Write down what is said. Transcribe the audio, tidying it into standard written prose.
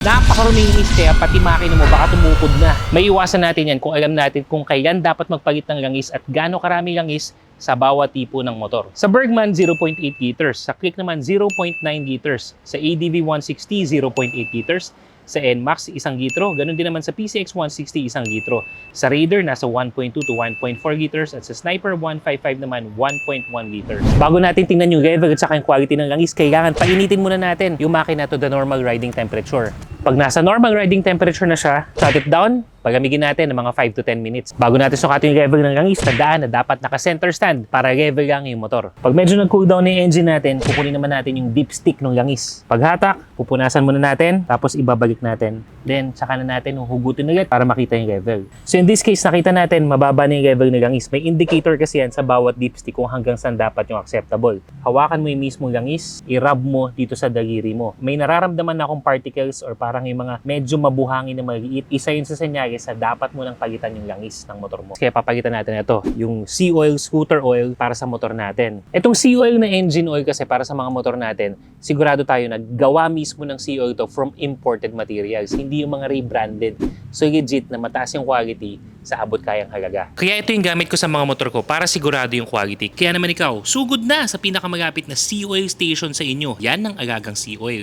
Napakaruming is kaya pati makina mo baka tumukod na. May iwasan natin yan kung alam natin kung kailan dapat magpalit ng langis at gaano karami langis sa bawat tipo ng motor. Sa Bergman, 0.8 liters. Sa Click naman, 0.9 liters. Sa ADV 160, 0.8 liters. Sa NMAX, 1 litro. Ganun din naman sa PCX 160, 1 litro. Sa Raider, nasa 1.2 to 1.4 liters. At sa Sniper 155 naman, 1.1 liters. Bago natin tingnan yung level at saka yung quality ng langis, kailangan painitin muna natin yung makina to the normal riding temperature. Pag nasa normal riding temperature na siya, shut it down, palamigin natin ng mga 5 to 10 minutes. Bago natin sukatin yung level ng langis, tandaan na dapat naka-center stand para level lang yung motor. Pag medyo nag-cool down na yung engine natin, kukunin naman natin yung dipstick ng langis. Paghatak, pupunasan muna natin, tapos ibabalik natin. Then, saka na natin hugutin ulit para makita yung level. So in this case, nakita natin mababa na yung level ng langis. May indicator kasi yan sa bawat dipstick kung hanggang saan dapat yung acceptable. Hawakan mo yung mismong langis, i-rub mo dito sa daliri mo. May nararamdaman na akong particles or parang yung mga medyo mabuhangin na maliit. Isa yun sa senyales sa dapat mo nang palitan yung langis ng motor mo. Kaya papalitan natin ito, yung sea oil, scooter oil para sa motor natin. Itong sea oil na engine oil kasi para sa mga motor natin, sigurado tayo naggawa mismo ng sea oil to from imported materials, hindi yung mga rebranded. So legit na mataas yung quality sa abot kayang halaga. Kaya ito yung gamit ko sa mga motor ko para sigurado yung quality. Kaya naman ikaw, sugod na sa pinakamalapit na sea oil station sa inyo. Yan ang Alagang Sea Oil.